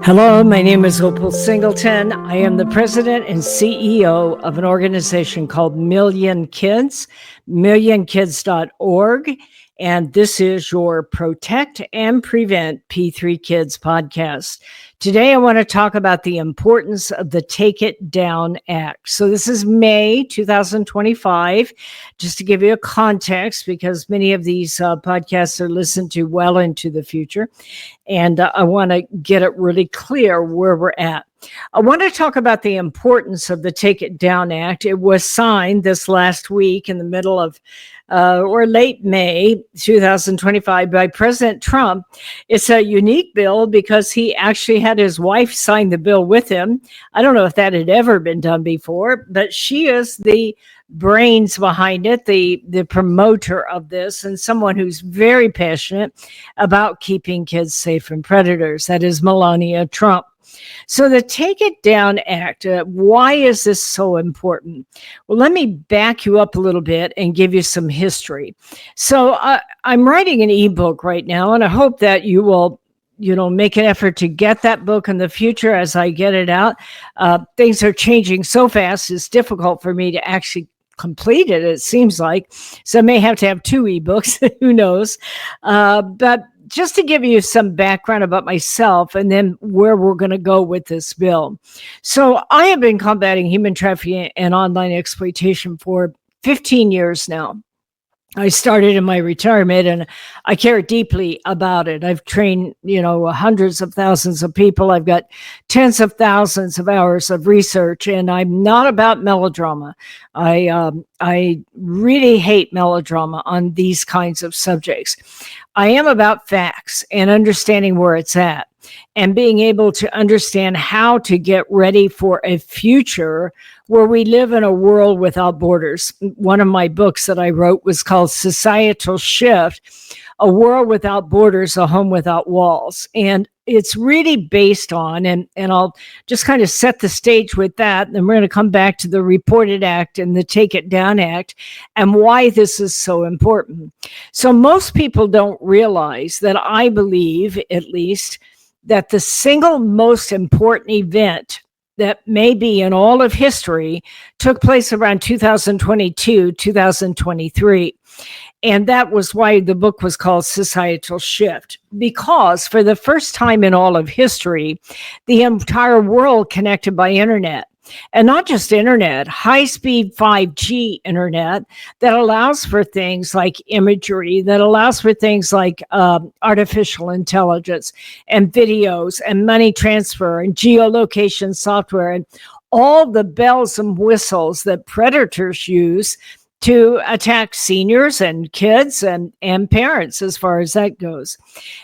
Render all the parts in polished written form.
Hello, my name is Opal Singleton. I am the president and CEO of an organization called Million Kids, millionkids.org. And this is your Protect and Prevent P3 Kids podcast. Today, I want to talk about the importance of the Take It Down Act. So this is May 2025, just to give you a context, because many of these podcasts are listened to well into the future. And I want to get it really clear where we're at. I want to talk about the importance of the Take It Down Act. It was signed this last week in the middle of or late May 2025 by President Trump. It's a unique bill because he actually had his wife sign the bill with him. I don't know if that had ever been done before, but she is the brains behind it, the promoter of this, and someone who's very passionate about keeping kids safe from predators. That is Melania Trump. So the Take It Down Act, why is this so important? Well, let me back you up a little bit and give you some history. So I'm writing an ebook right now, and I hope that you will make an effort to get that book in the future as I get it out. Things are changing so fast, it's difficult for me to actually complete it, it seems like. So I may have to have two ebooks, who knows. But just to give you some background about myself and then where we're going to go with this bill. So I have been combating human trafficking and online exploitation for 15 years now. I started in my retirement and I care deeply about it. I've trained, hundreds of thousands of people. I've got tens of thousands of hours of research, and I'm not about melodrama. I really hate melodrama on these kinds of subjects. I am about facts and understanding where it's at and being able to understand how to get ready for a future where we live in a world without borders. One of my books that I wrote was called Societal Shift, A World Without Borders, A Home Without Walls. And it's really based on, and I'll just kind of set the stage with that, and then we're going to come back to the Reported Act and the Take It Down Act and why this is so important. So most people don't realize that I believe, at least, that the single most important event that may be in all of history took place around 2022, 2023. And that was why the book was called Societal Shift, because for the first time in all of history, the entire world connected by internet. And not just internet, high-speed 5G internet that allows for things like imagery, that allows for things like artificial intelligence and videos and money transfer and geolocation software and all the bells and whistles that predators use to attack seniors and kids and parents as far as that goes.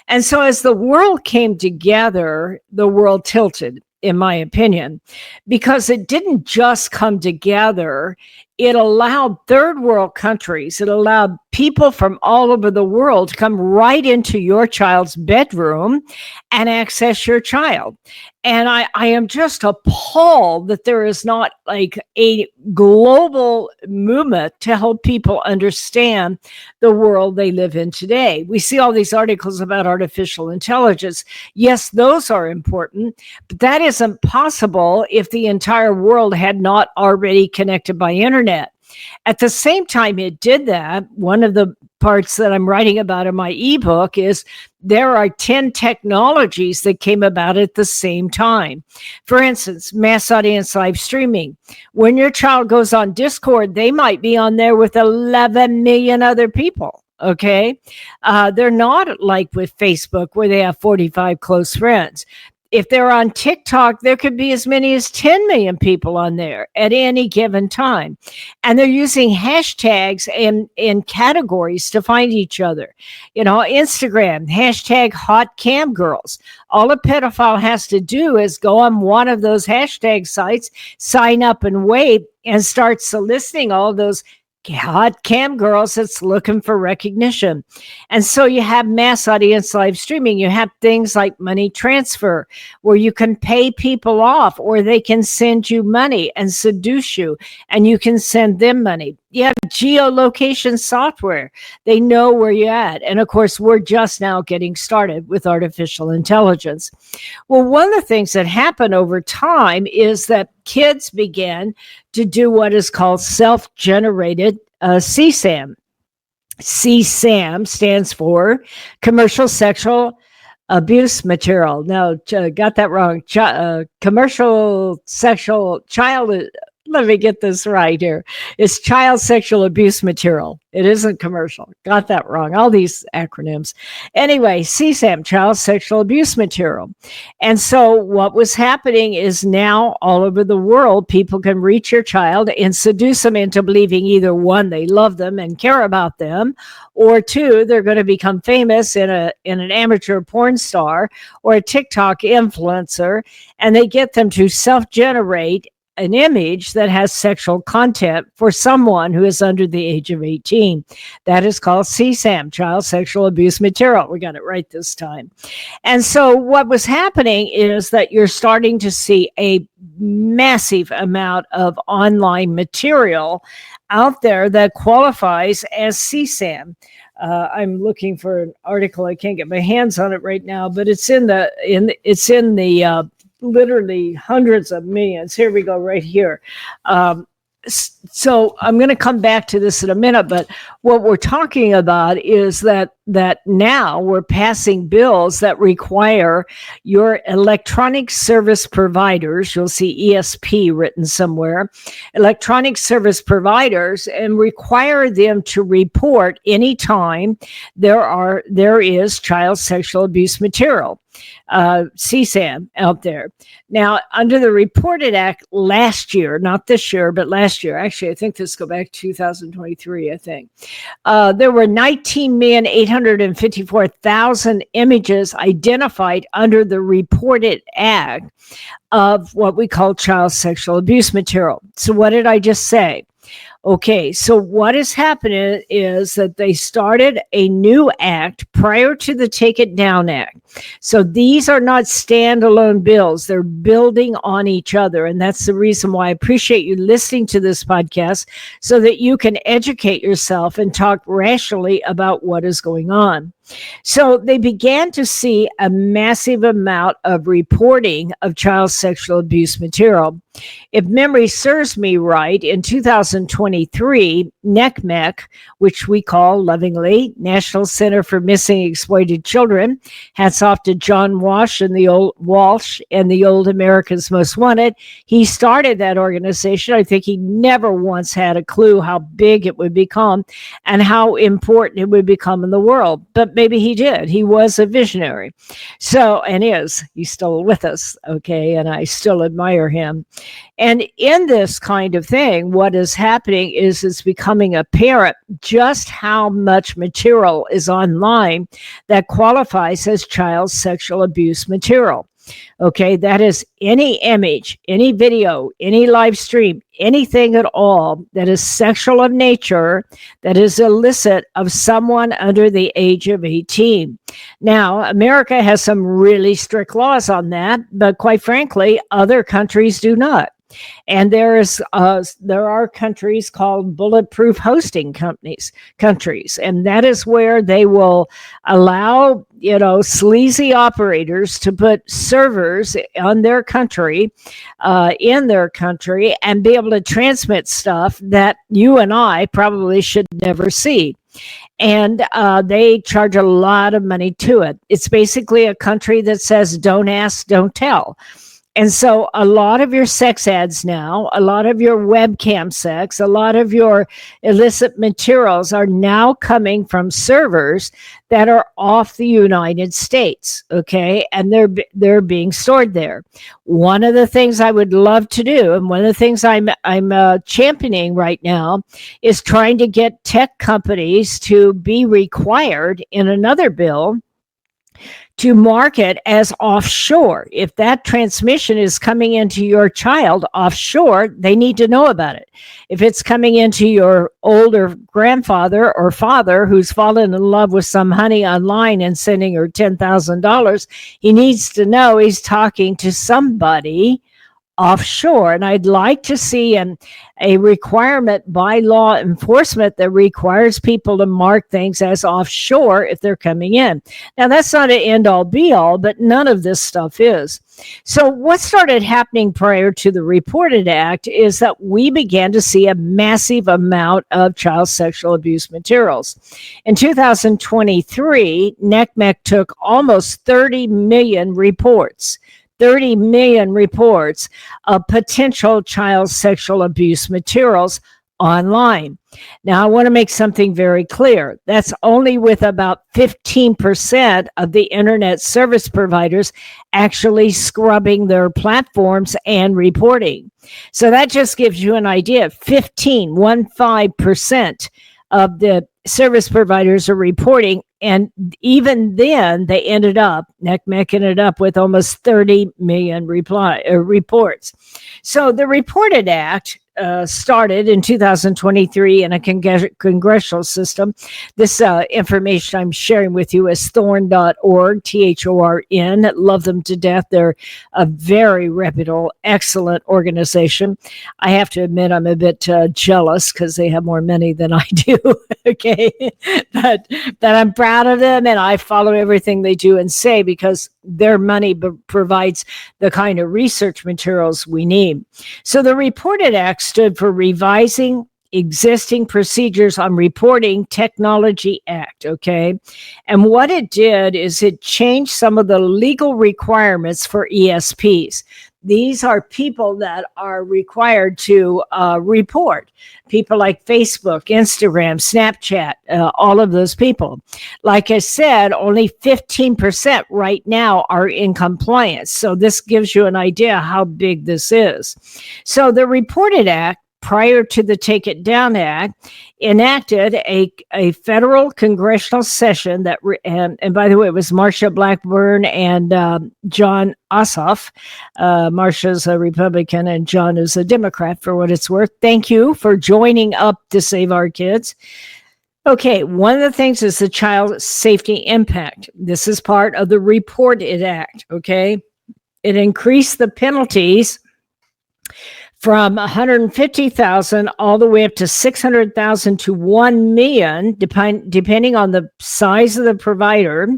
And so as the world came together, the world tilted, in my opinion, because it didn't just come together. It allowed third world countries, it allowed people from all over the world to come right into your child's bedroom and access your child. And I am just appalled that there is not like a global movement to help people understand the world they live in today. We see all these articles about artificial intelligence. Yes, those are important, but that isn't possible if the entire world had not already connected by internet. At the same time it did that, one of the parts that I'm writing about in my ebook is there are 10 technologies that came about at the same time. For instance, mass audience live streaming. When your child goes on Discord, they might be on there with 11 million other people. Okay. They're not like with Facebook where they have 45 close friends. If they're on TikTok, there could be as many as 10 million people on there at any given time. And they're using hashtags and categories to find each other. Instagram, hashtag hot cam girls. All a pedophile has to do is go on one of those hashtag sites, sign up and wait, and start soliciting all those hot cam girls that's looking for recognition. And so you have mass audience live streaming. You have things like money transfer, where you can pay people off, or they can send you money and seduce you, and you can send them money. You have geolocation software. They know where you're at. And of course, we're just now getting started with artificial intelligence. Well, one of the things that happened over time is that kids began to do what is called self-generated CSAM. CSAM stands for commercial sexual abuse material. No, got that wrong. Commercial sexual child. Let me get this right here. It's child sexual abuse material. It isn't commercial. Got that wrong. All these acronyms. Anyway, CSAM, child sexual abuse material. And so what was happening is now all over the world, people can reach your child and seduce them into believing either one, they love them and care about them, or two, they're going to become famous in an amateur porn star or a TikTok influencer, and they get them to self-generate an image that has sexual content for someone who is under the age of 18. That is called CSAM, child sexual abuse material. We got it right this time. And so what was happening is that you're starting to see a massive amount of online material out there that qualifies as CSAM. I'm looking for an article. I can't get my hands on it right now, but it's in the literally hundreds of millions. Here we go, right here. So I'm going to come back to this in a minute, but what we're talking about is that now we're passing bills that require your electronic service providers, you'll see ESP written somewhere, electronic service providers, and require them to report anytime there is child sexual abuse material, CSAM, out there. Now, under the Reported Act last year, not this year, but last year, actually, I think this go back to 2023, I think, there were 19,854,000 images identified under the Reported Act of what we call child sexual abuse material. So what did I just say? Okay, so what is happening is that they started a new act prior to the Take It Down Act. So these are not standalone bills. They're building on each other. And that's the reason why I appreciate you listening to this podcast, so that you can educate yourself and talk rationally about what is going on. So they began to see a massive amount of reporting of child sexual abuse material. If memory serves me right, in 2023, NCMEC, which we call lovingly National Center for Missing and Exploited Children, hats off to John Walsh and the old America's Most Wanted. He started that organization. I think he never once had a clue how big it would become and how important it would become in the world. But maybe he did. He was a visionary. So, and he's still with us, okay, and I still admire him. And in this kind of thing, what is happening is it's becoming apparent just how much material is online that qualifies as child sexual abuse material. Okay, that is any image, any video, any live stream, anything at all that is sexual of nature, that is illicit of someone under the age of 18. Now, America has some really strict laws on that, but quite frankly, other countries do not. And there are countries called bulletproof hosting countries, and that is where they will allow, sleazy operators to put servers on their country, in their country, and be able to transmit stuff that you and I probably should never see. And they charge a lot of money to it. It's basically a country that says, don't ask, don't tell. And so a lot of your sex ads now, a lot of your webcam sex, a lot of your illicit materials are now coming from servers that are off the United States, okay? And they're being stored there. One of the things I would love to do, and one of the things I'm championing right now, is trying to get tech companies to be required in another bill to mark it as offshore. If that transmission is coming into your child offshore, they need to know about it. If it's coming into your older grandfather or father who's fallen in love with some honey online and sending her $10,000, he needs to know he's talking to somebody offshore. And I'd like to see a requirement by law enforcement that requires people to mark things as offshore if they're coming in. Now, that's not an end all be all, but none of this stuff is. So what started happening prior to the Reported Act is that we began to see a massive amount of child sexual abuse materials. In 2023, NCMEC took almost 30 million reports. 30 million reports of potential child sexual abuse materials online. Now, I want to make something very clear. That's only with about 15% of the internet service providers actually scrubbing their platforms and reporting. So that just gives you an idea. 15% of the service providers are reporting. And even then, NCMEC ended up with almost 30 million reports. So the Reported Act started in 2023 in a congressional system. This information I'm sharing with you is thorn.org, THORN. Love them to death. They're a very reputable, excellent organization. I have to admit I'm a bit jealous because they have more money than I do, okay? But I'm proud of them, and I follow everything they do and say because their money provides the kind of research materials we need. So the Reported Act stood for Revising Existing Procedures on Reporting Technology Act, okay? And what it did is it changed some of the legal requirements for ESPs. These are people that are required to report. People like Facebook, Instagram, Snapchat, all of those people. Like I said, only 15% right now are in compliance. So this gives you an idea how big this is. So the Reported Act, prior to the Take It Down Act, enacted a federal congressional session that, and by the way, it was Marsha Blackburn and John Ossoff. Marsha's a Republican and John is a Democrat, for what it's worth. Thank you for joining up to save our kids. Okay, one of the things is the child safety impact. This is part of the Reported Act, okay? It increased the penalties from $150,000 all the way up to $600,000 to $1 million, depending on the size of the provider,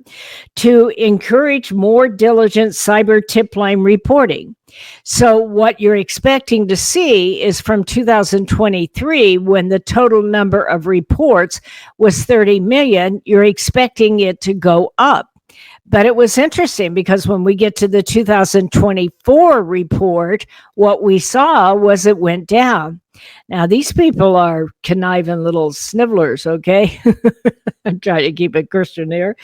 to encourage more diligent cyber tip line reporting. So what you're expecting to see is from 2023, when the total number of reports was 30 million, you're expecting it to go up. But it was interesting because when we get to the 2024 report, what we saw was it went down. Now, these people are conniving little snivellers, okay? I'm trying to keep it Christian here.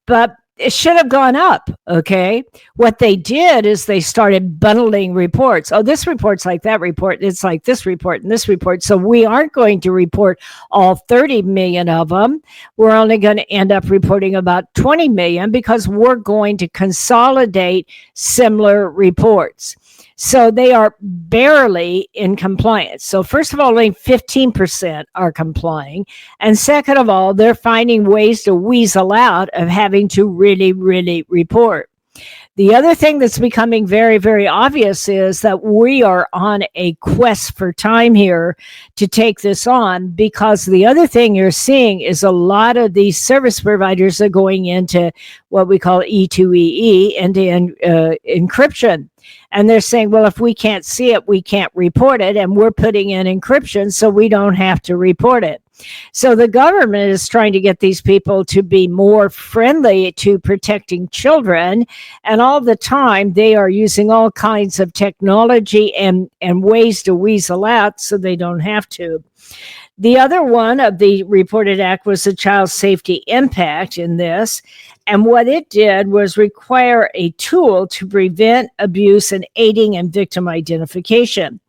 But it should have gone up, okay? What they did is they started bundling reports. Oh, this report's like that report. It's like this report and this report. So we aren't going to report all 30 million of them. We're only going to end up reporting about 20 million because we're going to consolidate similar reports. So they are barely in compliance. So first of all, only 15% are complying. And second of all, they're finding ways to weasel out of having to really, really report. The other thing that's becoming very, very obvious is that we are on a quest for time here to take this on, because the other thing you're seeing is a lot of these service providers are going into what we call E2EE, end-to-end encryption. And they're saying, well, if we can't see it, we can't report it. And we're putting in encryption so we don't have to report it. So the government is trying to get these people to be more friendly to protecting children. And all the time, they are using all kinds of technology and ways to weasel out so they don't have to. The other one of the Reported Act was the child safety impact in this. And what it did was require a tool to prevent abuse and aiding and victim identification.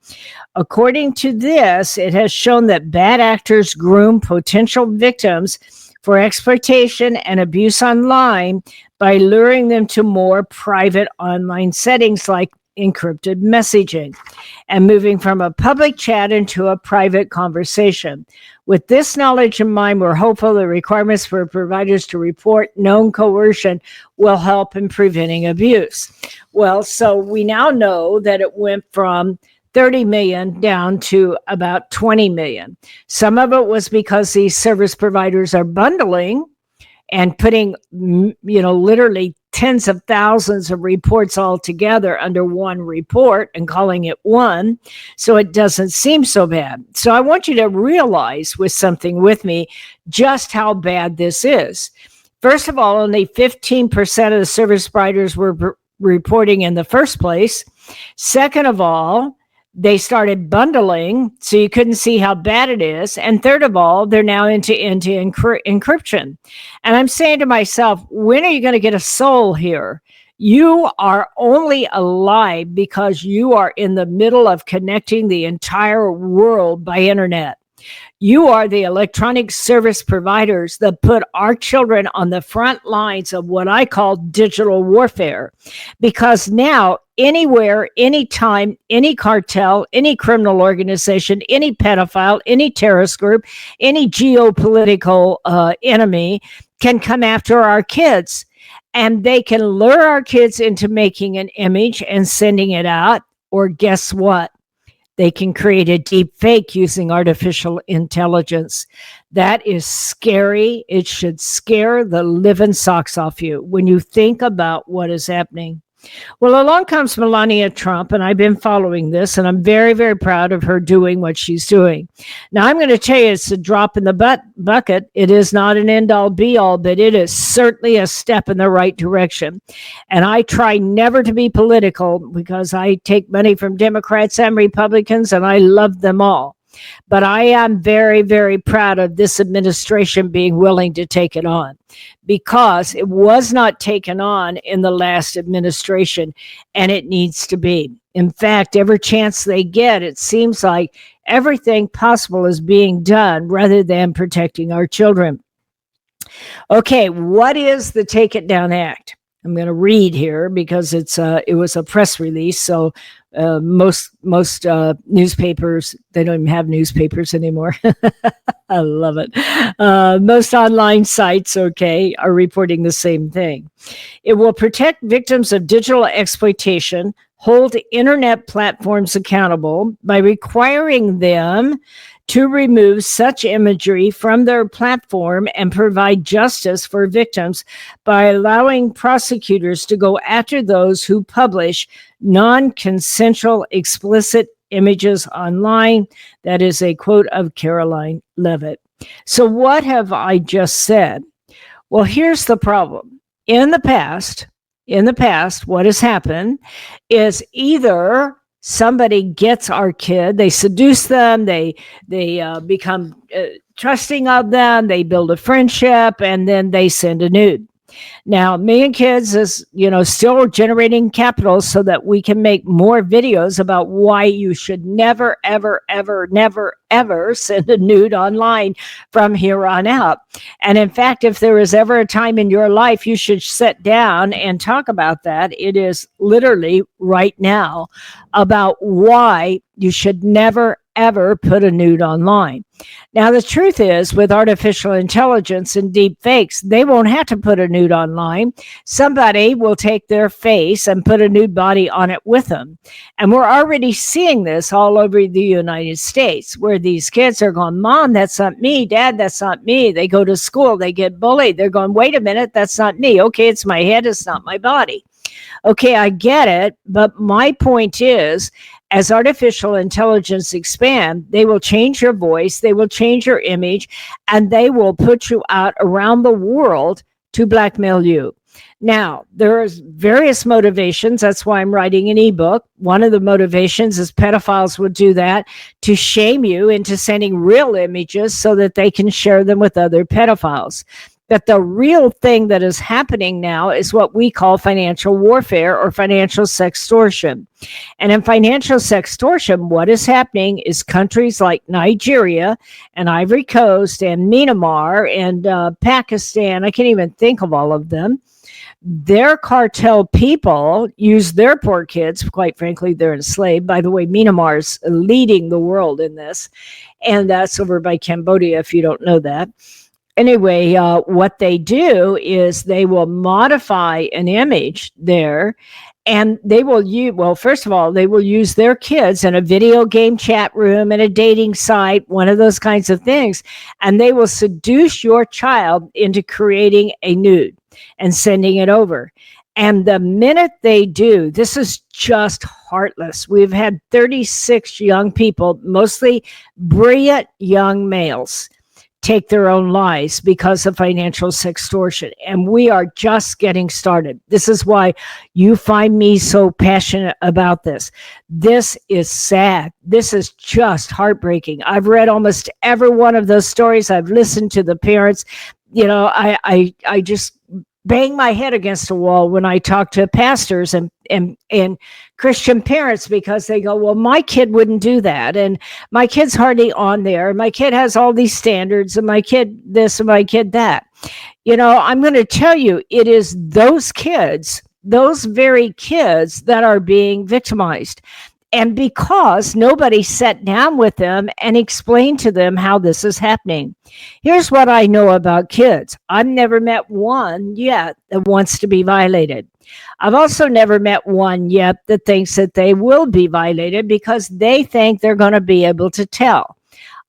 According to this, it has shown that bad actors groom potential victims for exploitation and abuse online by luring them to more private online settings like encrypted messaging and moving from a public chat into a private conversation. With this knowledge in mind, we're hopeful the requirements for providers to report known coercion will help in preventing abuse. Well, so we now know that it went from 30 million down to about 20 million. Some of it was because these service providers are bundling and putting, literally tens of thousands of reports all together under one report and calling it one, so it doesn't seem so bad. So I want you to realize with me just how bad this is. First of all, only 15% of the service providers were reporting in the first place. Second of all, they started bundling, so you couldn't see how bad it is. And third of all, they're now into encryption. And I'm saying to myself, when are you going to get a soul here? You are only alive because you are in the middle of connecting the entire world by internet. You are the electronic service providers that put our children on the front lines of what I call digital warfare. Because now, anywhere, anytime, any cartel, any criminal organization, any pedophile, any terrorist group, any geopolitical enemy can come after our kids. And they can lure our kids into making an image and sending it out. Or guess what? They can create a deep fake using artificial intelligence. That is scary. It should scare the living socks off you when you think about what is happening. Well, along comes Melania Trump, and I've been following this, and I'm very, very proud of her doing what she's doing. Now, I'm going to tell you, it's a drop in the bucket. It is not an end-all, be-all, but it is certainly a step in the right direction. And I try never to be political because I take money from Democrats and Republicans, and I love them all. But I am very, very proud of this administration being willing to take it on, because it was not taken on in the last administration, and it needs to be. In fact, every chance they get, it seems like everything possible is being done rather than protecting our children. Okay, what is the Take It Down Act? I'm going to read here because it was a press release, so most newspapers, they don't even have newspapers anymore. I love it. Most online sites, are reporting the same thing. It will protect victims of digital exploitation, hold internet platforms accountable by requiring them to remove such imagery from their platform and provide justice for victims by allowing prosecutors to go after those who publish non-consensual explicit images online. That is a quote of Karoline Leavitt. So what have I just said? Well, here's the problem. In the past, what has happened is either somebody gets our kid, they seduce them, they become trusting of them, they build a friendship, and then they send a nude. Now, Million Kids is, still generating capital so that we can make more videos about why you should never, ever, ever, never, ever send a nude online from here on out. And in fact, if there is ever a time in your life you should sit down and talk about that, it is literally right now, about why you should never, ever put a nude online. Now, the truth is, with artificial intelligence and deep fakes, they won't have to put a nude online. Somebody will take their face and put a nude body on it with them. And we're already seeing this all over the United States, where these kids are going, Mom, that's not me. Dad, that's not me. They go to school, they get bullied. They're going, wait a minute, that's not me. Okay, it's my head, it's not my body. Okay, I get it, but my point is, as artificial intelligence expand, they will change your voice, they will change your image, and they will put you out around the world to blackmail you. Now, there's various motivations. That's why I'm writing an ebook. One of the motivations is pedophiles would do that to shame you into sending real images so that they can share them with other pedophiles. But the real thing that is happening now is what we call financial warfare or financial sextortion. And in financial sextortion, what is happening is countries like Nigeria and Ivory Coast and Myanmar and Pakistan, I can't even think of all of them, their cartel people use their poor kids. Quite frankly, they're enslaved. By the way, Myanmar's leading the world in this. And that's over by Cambodia, if you don't know that. Anyway, what they do is they will modify an image there, and they will use, well, first of all, they will use their kids in a video game chat room and a dating site, one of those kinds of things, and they will seduce your child into creating a nude and sending it over. And the minute they do, this is just heartless. We've had 36 young people, mostly brilliant young males, take their own lives because of financial sextortion. And we are just getting started. This is why you find me so passionate about this. This is sad. This is just heartbreaking. I've read almost every one of those stories. I've listened to the parents. You know, I just bang my head against a wall when I talk to pastors and Christian parents, because they go, well, my kid wouldn't do that. And my kid's hardly on there. And my kid has all these standards, and my kid this and my kid that. You know, I'm going to tell you, it is those kids, those very kids that are being victimized. And because nobody sat down with them and explained to them how this is happening. Here's what I know about kids. I've never met one yet that wants to be violated. I've also never met one yet that thinks that they will be violated because they think they're going to be able to tell.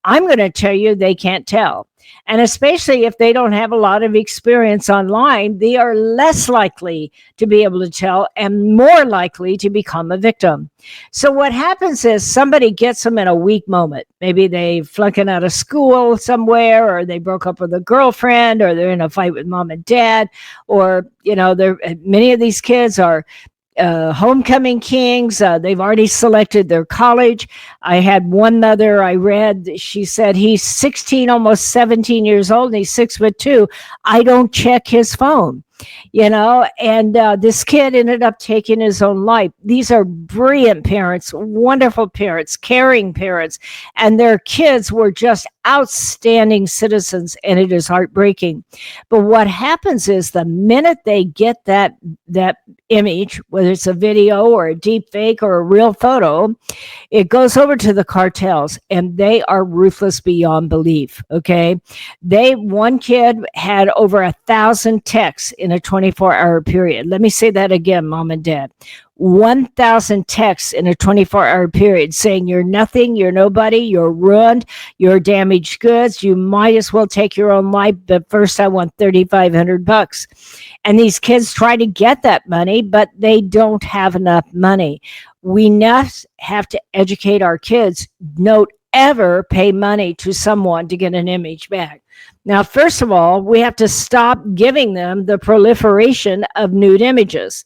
I'm going to tell you they can't tell. And especially if they don't have a lot of experience online, they are less likely to be able to tell and more likely to become a victim. So what happens is somebody gets them in a weak moment. Maybe they flunking out of school somewhere, or they broke up with a girlfriend, or they're in a fight with mom and dad, or, you know, many of these kids are homecoming kings. They've already selected their college. I had one mother I read, she said he's 16, almost 17 years old, and he's 6'2". I don't check his phone, you know, and this kid ended up taking his own life. These are brilliant parents, wonderful parents, caring parents, and their kids were just outstanding citizens, and it is heartbreaking. But what happens is the minute they get that image, whether it's a video or a deep fake or a real photo, it goes over to the cartels, and they are ruthless beyond belief. Okay. One kid had over 1,000 texts in a 24-hour period. Let me say that again, mom and dad. 1,000 texts in a 24-hour period saying you're nothing, you're nobody, you're ruined, you're damaged goods, you might as well take your own life, but first I want $3,500. And these kids try to get that money, but they don't have enough money. We now have to educate our kids. Don't ever pay money to someone to get an image back. Now, first of all, we have to stop giving them the proliferation of nude images.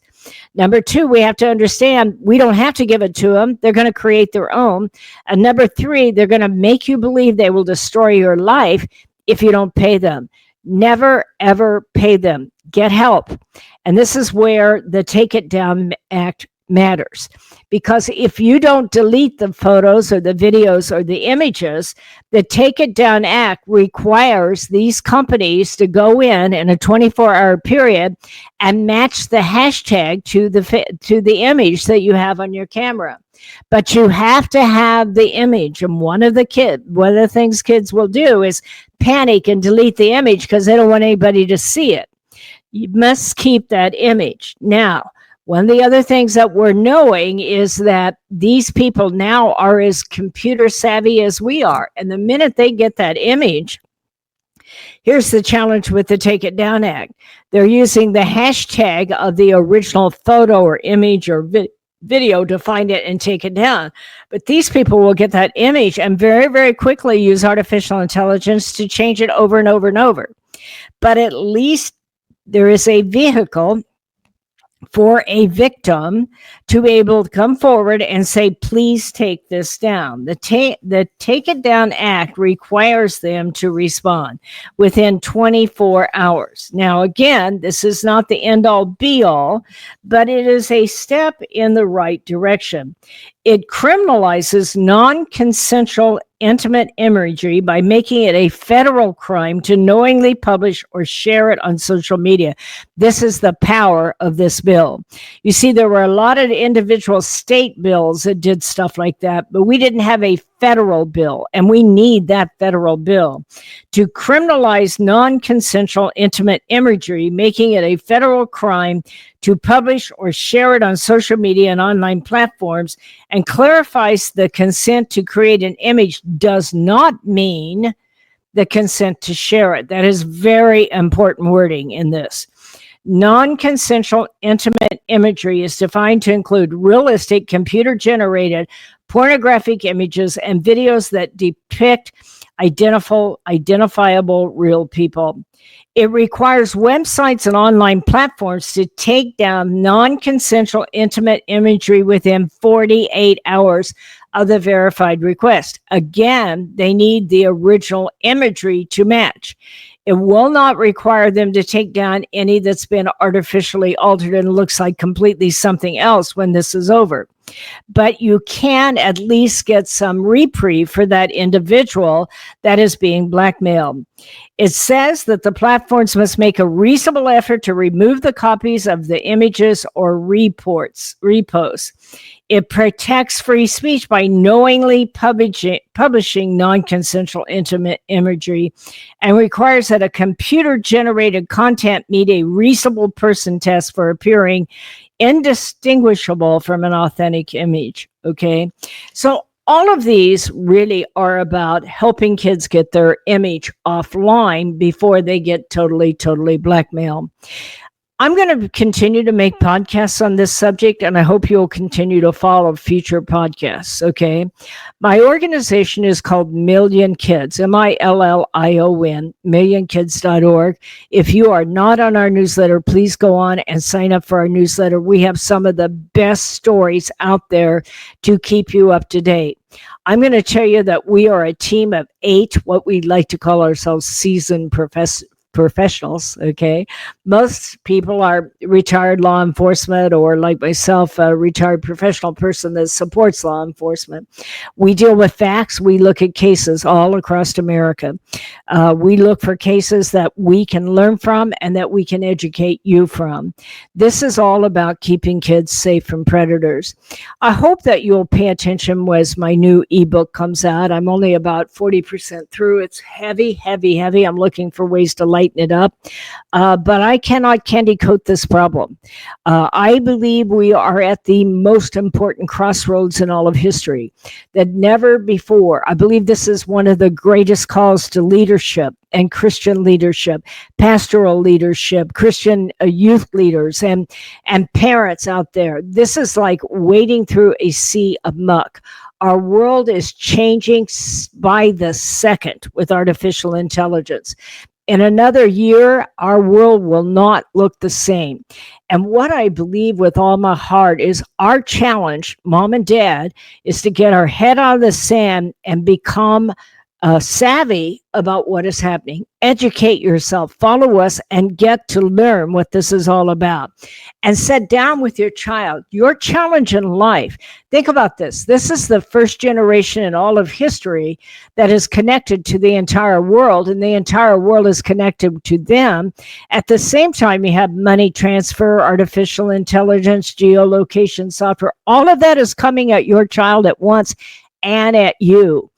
Number two, we have to understand we don't have to give it to them. They're going to create their own. And number three, they're going to make you believe they will destroy your life if you don't pay them. Never, ever pay them. Get help. And this is where the Take It Down Act matters. Because if you don't delete the photos or the videos or the images, the Take It Down Act requires these companies to go in a 24-hour period and match the hashtag to the image that you have on your camera. But you have to have the image. And one of the things kids will do is panic and delete the image because they don't want anybody to see it. You must keep that image. Now, one of the other things that we're knowing is that these people now are as computer savvy as we are. And the minute they get that image, here's the challenge with the Take It Down Act. They're using the hashtag of the original photo or image or video to find it and take it down. But these people will get that image and very, very quickly use artificial intelligence to change it over and over and over. But at least there is a vehicle for a victim to be able to come forward and say, please take this down. The Take It Down Act requires them to respond within 24 hours. Now, again, this is not the end all be all, but it is a step in the right direction. It criminalizes non-consensual intimate imagery by making it a federal crime to knowingly publish or share it on social media. This is the power of this bill. You see, there were a lot of individual state bills that did stuff like that, but we didn't have a federal bill, and we need that federal bill to criminalize non-consensual intimate imagery, making it a federal crime to publish or share it on social media and online platforms, and clarifies the consent to create an image does not mean the consent to share it. That is very important wording in this. Non-consensual intimate imagery is defined to include realistic, computer-generated, pornographic images and videos that depict identifiable real people. It requires websites and online platforms to take down non-consensual intimate imagery within 48 hours of the verified request. Again, they need the original imagery to match. It will not require them to take down any that's been artificially altered and looks like completely something else when this is over. But you can at least get some reprieve for that individual that is being blackmailed. It says that the platforms must make a reasonable effort to remove the copies of the images or reposts. It protects free speech by knowingly publishing non-consensual intimate imagery, and requires that a computer-generated content meet a reasonable person test for appearing indistinguishable from an authentic image. Okay, so all of these really are about helping kids get their image offline before they get totally blackmailed. I'm going to continue to make podcasts on this subject, and I hope you'll continue to follow future podcasts, okay? My organization is called Million Kids, MILLION, millionkids.org. If you are not on our newsletter, please go on and sign up for our newsletter. We have some of the best stories out there to keep you up to date. I'm going to tell you that we are a team of 8, what we like to call ourselves seasoned professionals, okay? Most people are retired law enforcement, or like myself, a retired professional person that supports law enforcement. We deal with facts. We look at cases all across America. We look for cases that we can learn from and that we can educate you from. This is all about keeping kids safe from predators. I hope that you'll pay attention as my new ebook comes out. I'm only about 40% through. It's heavy. I'm looking for ways to lighten it up, but I cannot candy coat this problem. I believe we are at the most important crossroads in all of history, that never before. I believe this is one of the greatest calls to leadership and Christian leadership, pastoral leadership, Christian youth leaders, and parents out there. This is like wading through a sea of muck. Our world is changing by the second with artificial intelligence. In another year, our world will not look the same. And what I believe with all my heart is our challenge, mom and dad, is to get our head out of the sand and become savvy about what is happening. Educate yourself, follow us, and get to learn what this is all about. And sit down with your child. Your challenge in life. Think about this. This is the first generation in all of history that is connected to the entire world, and the entire world is connected to them. At the same time, you have money transfer, artificial intelligence, geolocation software. All of that is coming at your child at once and at you.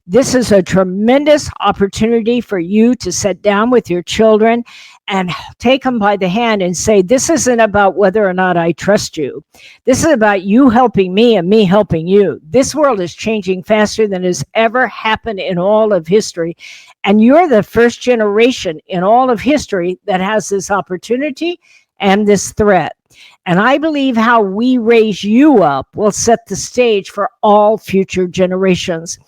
This is a tremendous opportunity for you to sit down with your children and take them by the hand and say, this isn't about whether or not I trust you. This is about you helping me and me helping you. This world is changing faster than has ever happened in all of history. And you're the first generation in all of history that has this opportunity and this threat. And I believe how we raise you up will set the stage for all future generations.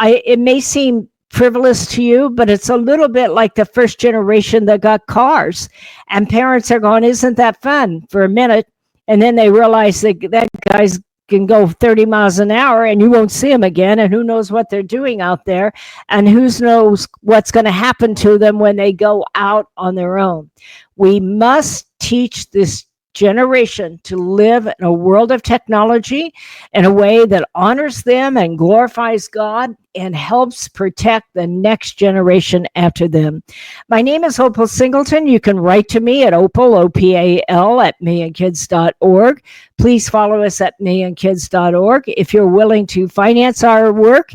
It may seem frivolous to you, but it's a little bit like the first generation that got cars. And parents are going, isn't that fun? For a minute, And then they realize that that guy's can go 30 miles an hour and you won't see them again. And who knows what they're doing out there, and who knows what's going to happen to them when they go out on their own. We must teach this generation to live in a world of technology in a way that honors them and glorifies God and helps protect the next generation after them. My name is Opal Singleton. You can write to me at opal, O-P-A-L, at millionkids.org. Please follow us at millionkids.org. If you're willing to finance our work,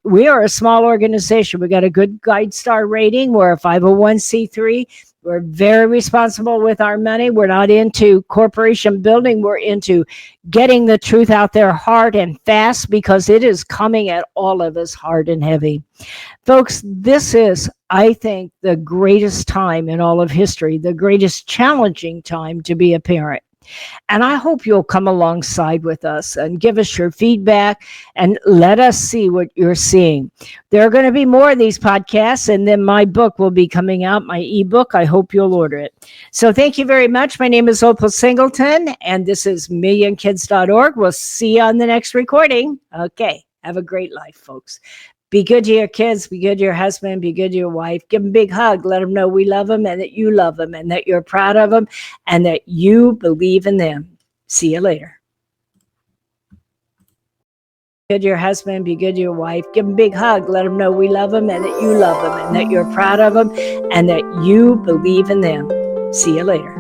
we are a small organization. We got a good GuideStar rating. We're a 501c3. We're very responsible with our money. We're not into corporation building. We're into getting the truth out there hard and fast, because it is coming at all of us hard and heavy. Folks, this is, I think, the greatest time in all of history, the greatest challenging time to be a parent. And I hope you'll come alongside with us and give us your feedback and let us see what you're seeing. There are going to be more of these podcasts, and then my book will be coming out, my ebook. I hope you'll order it. So thank you very much. My name is Opal Singleton, and this is millionkids.org. We'll see you on the next recording. Okay. Have a great life, folks. Be good to your kids, be good to your husband, be good to your wife. Give them a big hug. Let them know we love them and that you love them and that you're proud of them and that you believe in them. See you later. Be good to your husband, be good to your wife. Give them a big hug. Let them know we love them and that you love them and that you're proud of them and that you believe in them. See you later.